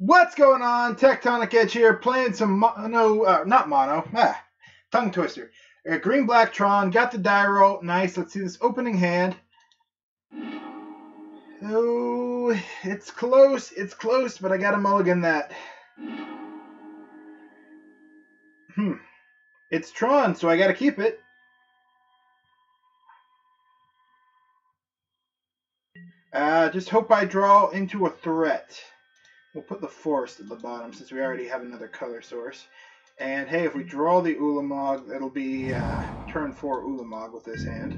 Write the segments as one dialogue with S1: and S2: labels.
S1: What's going on? Tectonic Edge here, playing some not mono. Tongue twister. Green Black Tron, got the die roll. Nice. Let's see this opening hand. Oh, it's close. It's close, but I got to mulligan that. It's Tron, so I got to keep it. Just hope I draw into a threat. We'll put the forest at the bottom since we already have another color source. And hey, if we draw the Ulamog, it'll be turn 4 Ulamog with this hand.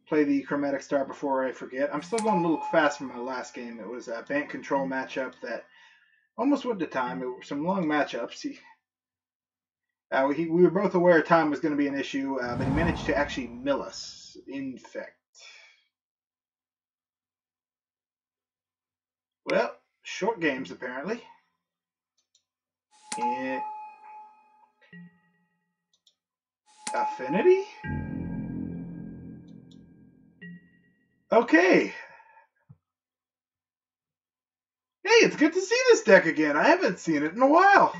S1: Play the Chromatic Star before I forget. I'm still going a little fast from my last game. It was a bank control matchup that almost went to time. It were some long matchups. We were both aware time was going to be an issue, but he managed to actually mill us. Infect. Well, short games apparently. Yeah. Affinity? Okay. Hey, it's good to see this deck again. I haven't seen it in a while.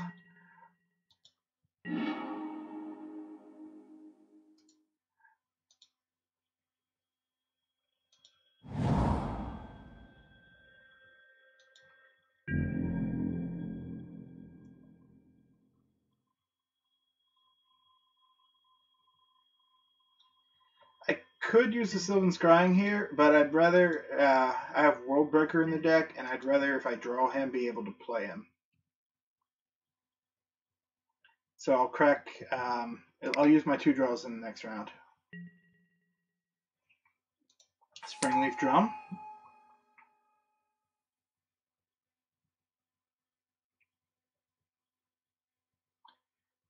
S1: I could use the Sylvan Scrying here, but I'd rather, I have World Breaker in the deck, and I'd rather, if I draw him, be able to play him. So I'll crack, I'll use my 2 draws in the next round. Springleaf Drum.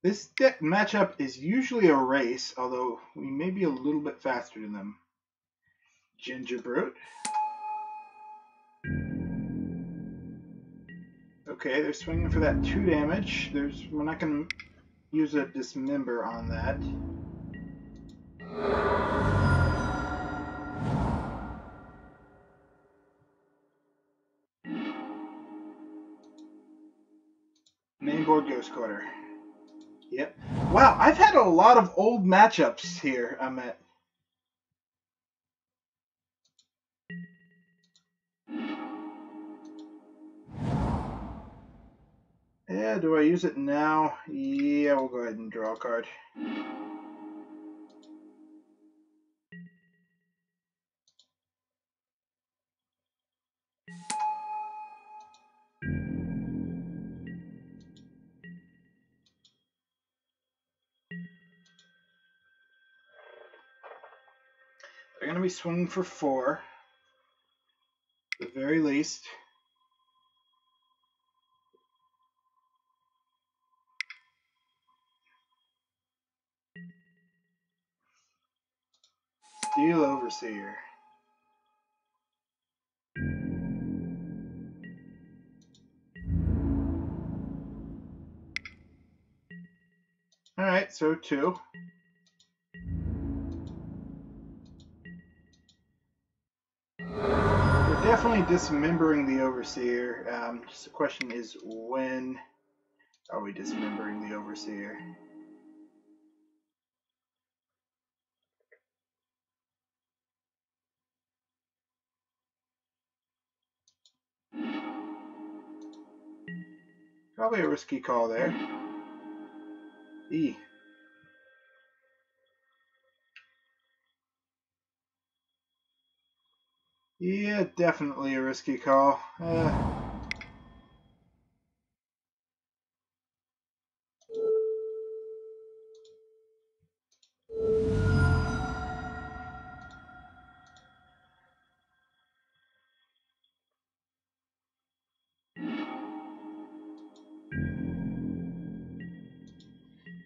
S1: This deck matchup is usually a race, although we may be a little bit faster than them. Ginger Brute. Okay, they're swinging for that 2 damage. We're not going to use a Dismember on that. Mainboard Ghost Quarter. Yep. Wow, I've had a lot of old matchups here, Amit. Yeah, do I use it now? Yeah, we'll go ahead and draw a card. They're going to be swinging for 4, at the very least. Steel Overseer. Alright, so 2. We're definitely dismembering the Overseer. Just the question is, when are we dismembering the Overseer? Probably a risky call there. E. Yeah, definitely a risky call.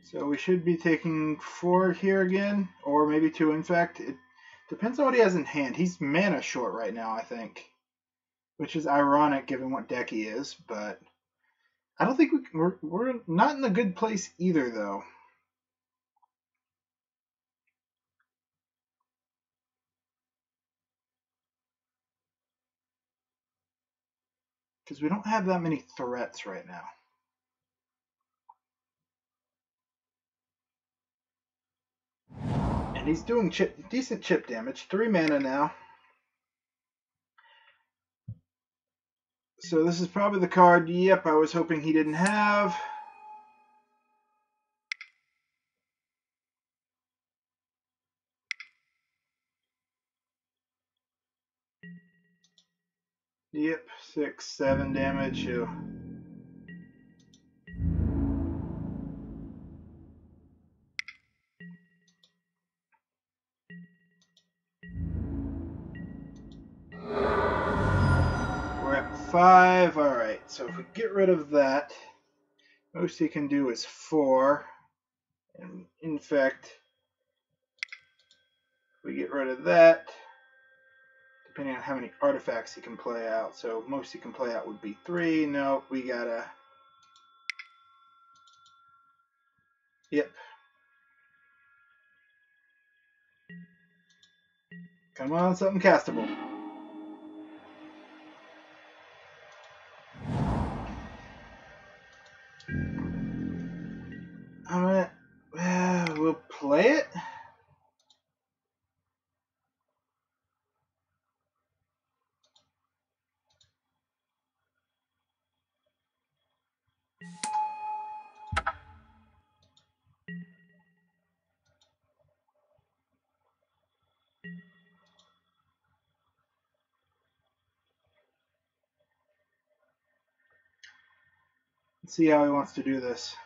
S1: So we should be taking 4 here again, or maybe 2 in fact. It depends on what he has in hand. He's mana short right now, I think, which is ironic given what deck he is, but I don't think we're not in a good place either, though. because we don't have that many threats right now. And he's doing decent chip damage. 3 mana now. So this is probably the card, yep, I was hoping he didn't have. Yep, 6, 7 damage. Ew. We're at 5. Alright, so if we get rid of that, most he can do is 4. And in fact, if we get rid of that, depending on how many artifacts he can play out. So most he can play out would be 3. No, we gotta... Yep. Come on, something castable. I'm gonna... we'll play it. Let's see how he wants to do this.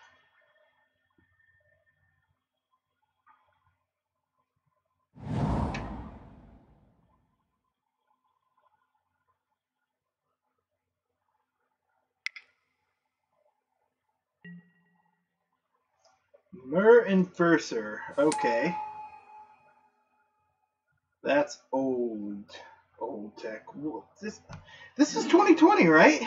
S1: Myr Enforcer. Okay. That's old. Old tech. Whoa, this is 2020, right?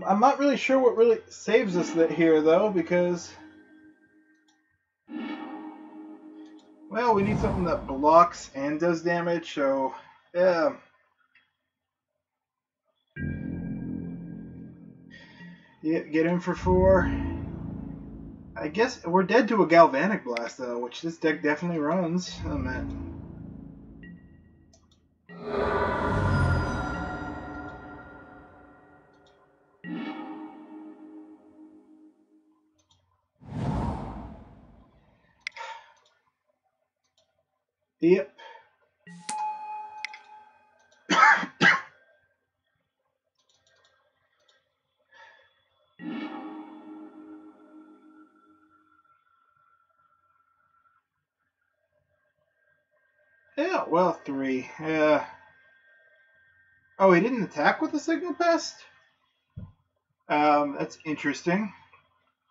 S1: I'm not really sure what really saves us here, though, because... Well, we need something that blocks and does damage, so... Yeah. Get in for 4. I guess we're dead to a Galvanic Blast, though, which this deck definitely runs. Oh, man. Yep. Yeah, well, 3. Yeah. Oh, he didn't attack with the Signal Pest? That's interesting.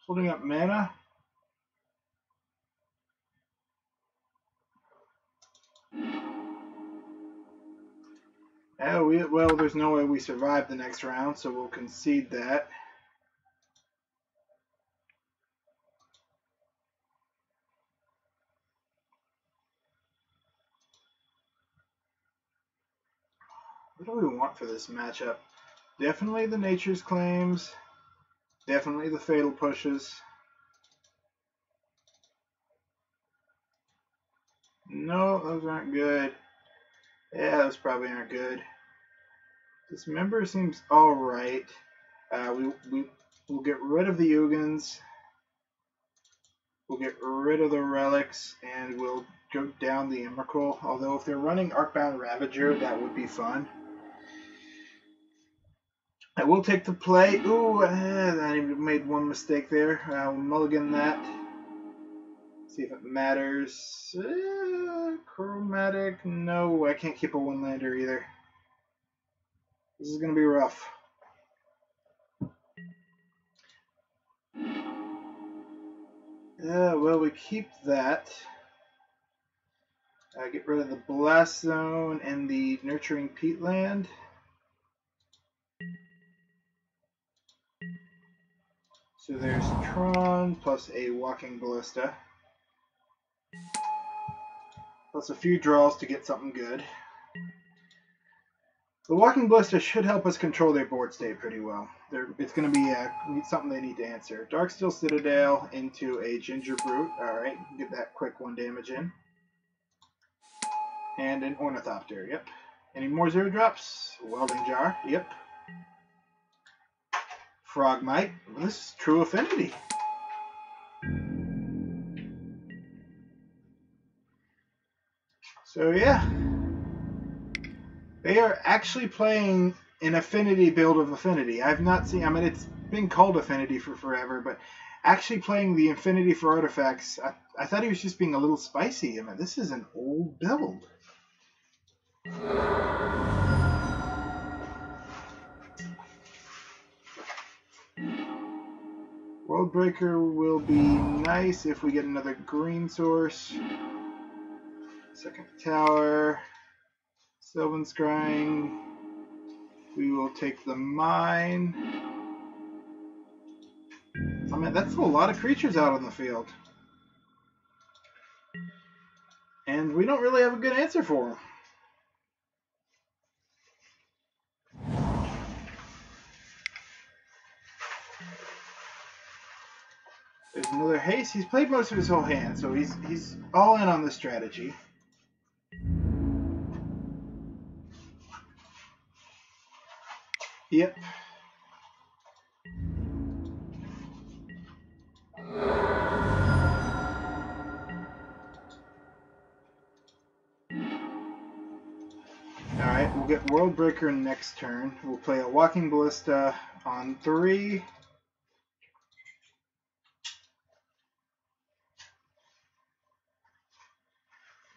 S1: Holding up mana. Oh, well, there's no way we survive the next round, so we'll concede that. What do we want for this matchup? Definitely the Nature's Claims. Definitely the Fatal Pushes. No, those aren't good. Yeah, those probably aren't good. Dismember seems alright. We'll get rid of the Ugins. We'll get rid of the Relics, and we'll go down the Emrakul. Although if they're running Arcbound Ravager, that would be fun. I will take the play. Ooh, I made one mistake there. I'll mulligan that. See if it matters. Chromatic, no, I can't keep a one-lander either. This is going to be rough. Well, we keep that. Get rid of the Blast Zone and the Nurturing Peatland. So there's Tron plus a Walking Ballista. Plus a few draws to get something good. The Walking Ballista should help us control their board state pretty well. It's going to be something they need to answer. Darksteel Citadel into a Ginger Brute. Alright, get that quick 1 damage in. And an Ornithopter, yep. Any more 0-drops? Welding Jar, yep. Frogmite. Well, this is True Affinity. So yeah. They are actually playing an Affinity build of Affinity. I've not seen, I mean, it's been called Affinity for forever, but actually playing the Affinity for artifacts, I thought he was just being a little spicy. I mean, this is an old build. Worldbreaker will be nice if we get another green source. Second tower. Sylvan Scrying. We will take the mine. I mean, that's a lot of creatures out on the field. And we don't really have a good answer for them. There's another haste. He's played most of his whole hand, so he's all in on this strategy. Yep. Alright, we'll get Worldbreaker next turn. We'll play a Walking Ballista on 3.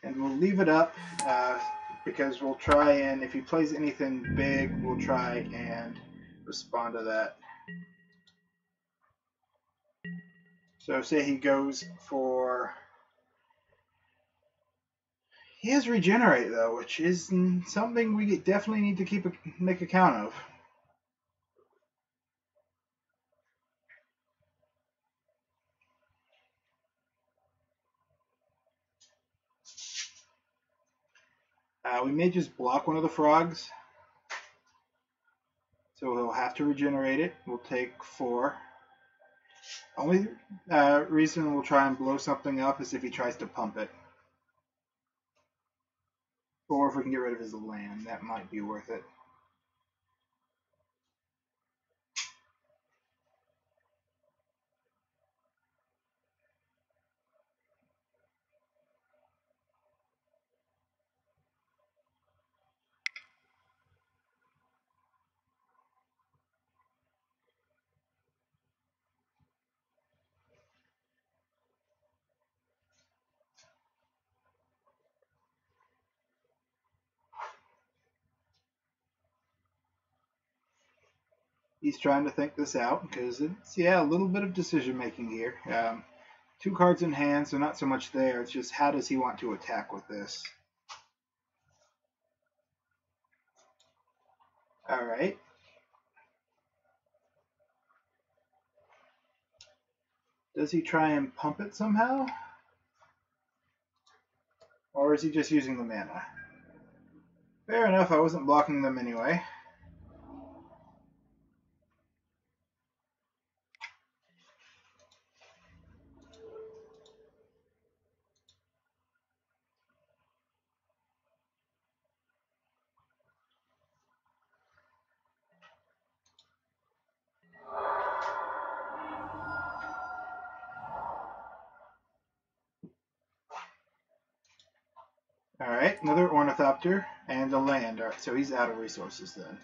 S1: And we'll leave it up because we'll try and, if he plays anything big, we'll try and respond to that. So say he goes for... He has Regenerate, though, which is something we definitely need to make account of. We may just block one of the frogs. So he'll have to regenerate it. We'll take 4. Only reason we'll try and blow something up is if he tries to pump it. Or if we can get rid of his land, that might be worth it. He's trying to think this out because it's, yeah, a little bit of decision making here. 2 cards in hand, so not so much there. It's just how does he want to attack with this? Alright. Does he try and pump it somehow? Or is he just using the mana? Fair enough, I wasn't blocking them anyway. Alright, another Ornithopter and a land. Alright, so he's out of resources then.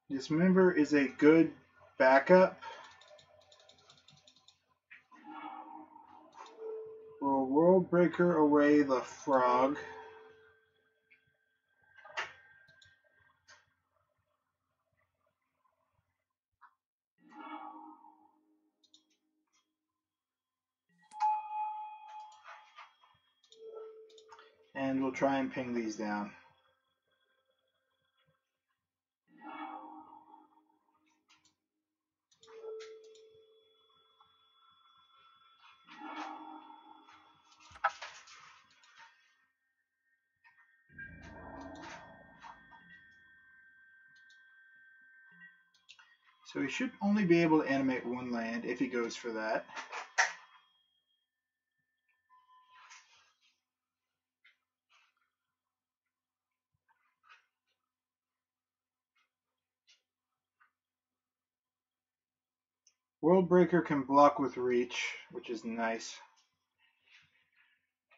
S1: Dismember is a good backup. We'll World Breaker away the frog. And we'll try and ping these down. So he should only be able to animate one land if he goes for that. World Breaker can block with reach, which is nice.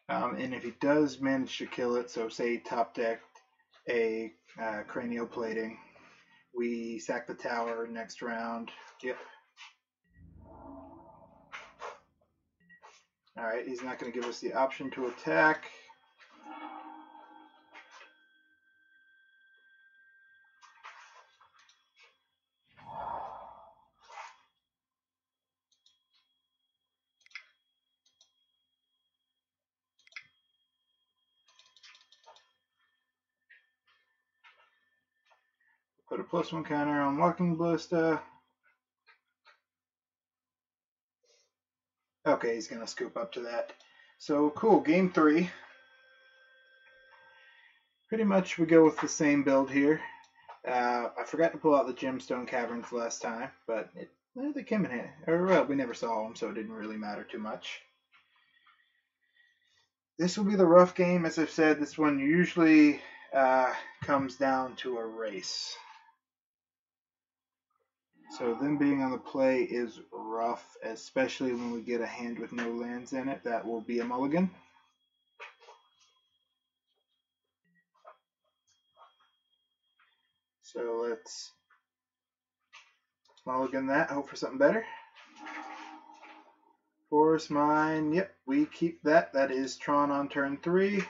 S1: And if he does manage to kill it, so say top decked a cranial plating, we sack the tower next round. Yep. Alright, he's not going to give us the option to attack. Put a +1 counter on Walking Ballista. Okay, he's going to scoop up to that. So, cool. Game 3. Pretty much we go with the same build here. I forgot to pull out the Gemstone Caverns last time, but they came in handy. Or, well, we never saw them, so it didn't really matter too much. This will be the rough game. As I've said, this one usually comes down to a race. So them being on the play is rough, especially when we get a hand with no lands in it. That will be a mulligan. So let's mulligan that, hope for something better. Forest Mine, yep, we keep that. That is Tron on turn 3.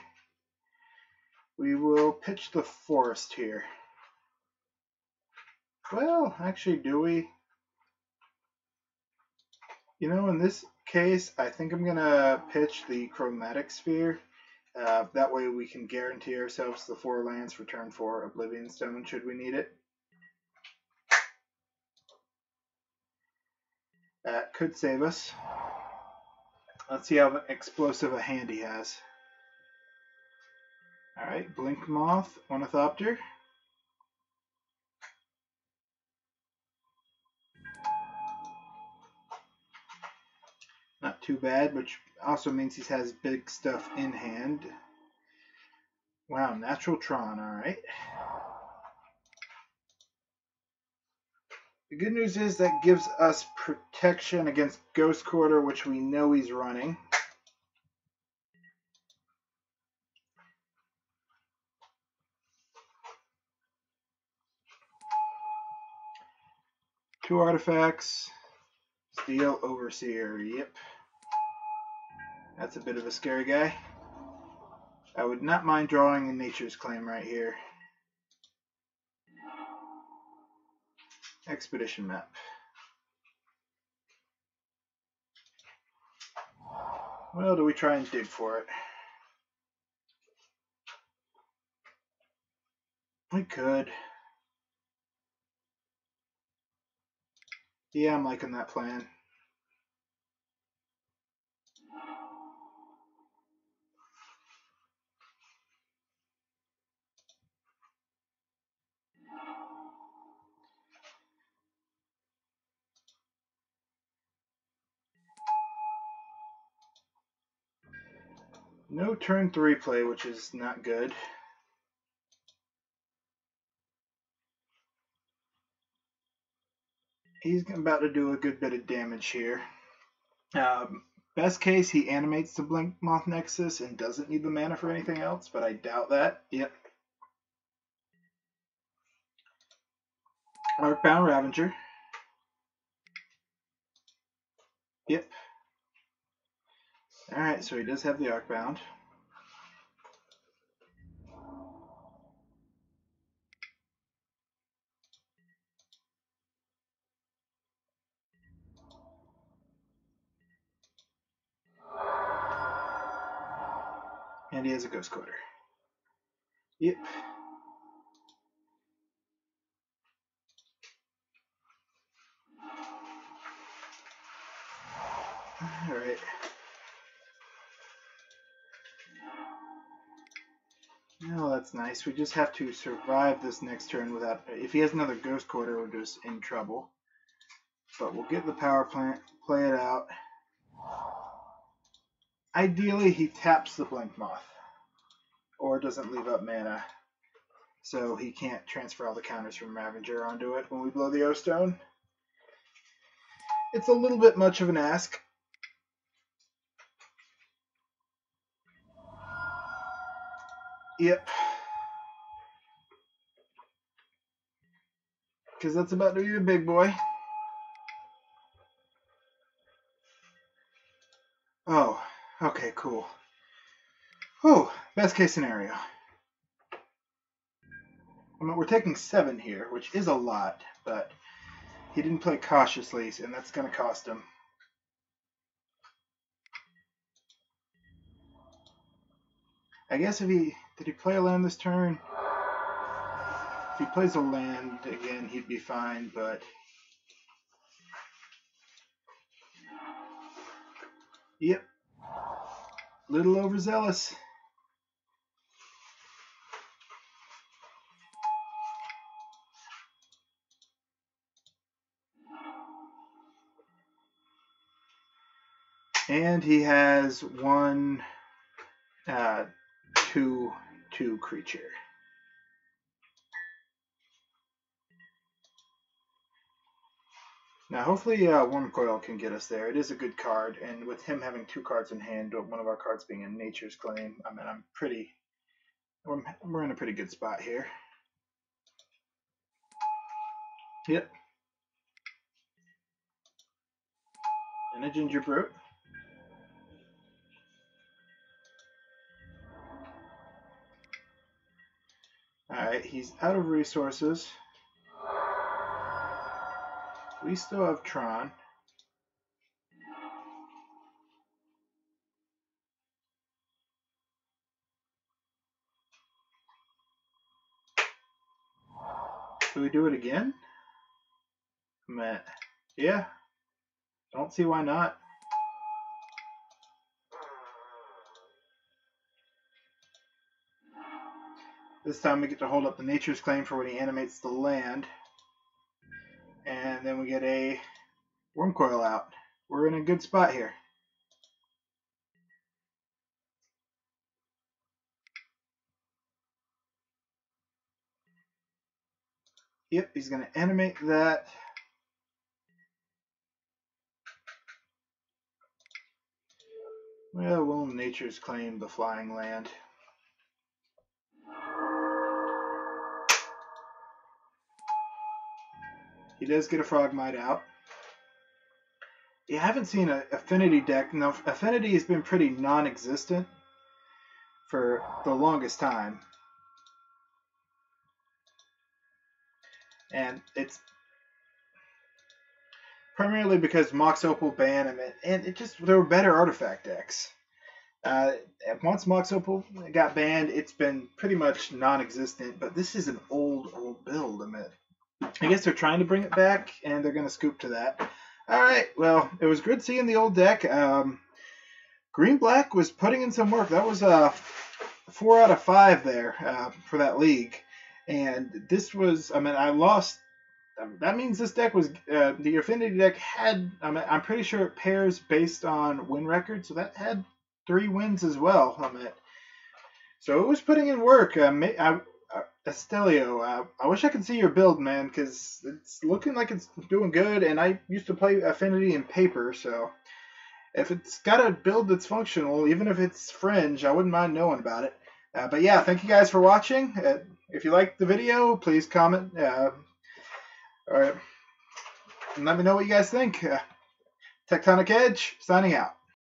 S1: We will pitch the forest here. Well, actually, do we? You know, in this case, I think I'm going to pitch the Chromatic Sphere. That way we can guarantee ourselves the 4 lands for turn 4 Oblivion Stone should we need it. That could save us. Let's see how explosive a hand he has. Alright, Inkmoth, Ornithopter. Not too bad, which also means he has big stuff in hand. Wow, Natural Tron, alright. The good news is that gives us protection against Ghost Quarter, which we know he's running. Two artifacts. Steel Overseer, yep. That's a bit of a scary guy. I would not mind drawing a Nature's Claim right here. Expedition Map. Well, do we try and dig for it? We could. Yeah, I'm liking that plan. No turn 3 play, which is not good. He's about to do a good bit of damage here. Best case, he animates the Inkmoth Nexus and doesn't need the mana for anything else, but I doubt that. Yep. Arcbound Ravager. Yep. Alright, so he does have the Arcbound. And he has a Ghost Quarter. Yep. Alright. Oh, that's nice. We just have to survive this next turn without... If he has another Ghost Quarter, we're just in trouble. But we'll get the power plant, play it out. Ideally, he taps the Inkmoth. Or doesn't leave up mana. So he can't transfer all the counters from Ravager onto it when we blow the O-Stone. It's a little bit much of an ask. Yep. Because that's about to be the big boy. Oh, okay, cool. Whew, best case scenario. I mean, we're taking 7 here, which is a lot, but he didn't play cautiously, and that's going to cost him. I guess if he... Did he play a land this turn? If he plays a land again, he'd be fine, but... Yep. Little overzealous. And he has 1, 2 creature. Now, hopefully, Wormcoil can get us there. It is a good card, and with him having 2 cards in hand, one of our cards being a Nature's Claim, I mean, we're in a pretty good spot here. Yep. And a Ginger Brute. Alright, he's out of resources. We still have Tron. Do we do it again? Meh. Yeah. Don't see why not. This time we get to hold up the Nature's Claim for when he animates the land. And then we get a Wormcoil out. We're in a good spot here. Yep, he's going to animate that. Well, we'll Nature's Claim the flying land. He does get a Frogmite out. Yeah, I haven't seen an Affinity deck. No, Affinity has been pretty non-existent for the longest time. And it's primarily because Mox Opal banned him, and there were better artifact decks. Once Mox Opal got banned, it's been pretty much non-existent, but this is an old build. I guess they're trying to bring it back, and they're going to scoop to that. Alright, well, it was good seeing the old deck. Green-Black was putting in some work. That was 4 out of 5 there for that league. And this was, I lost. That means this deck was, the Affinity deck had, I'm pretty sure it pairs based on win record, so that had 3 wins as well. So it was putting in work. Estelio, I wish I could see your build, man, because it's looking like it's doing good, and I used to play Affinity in paper, so if it's got a build that's functional, even if it's fringe, I wouldn't mind knowing about it. But yeah, thank you guys for watching. If you liked the video, please comment All right. And let me know what you guys think. Tectonic Edge, signing out.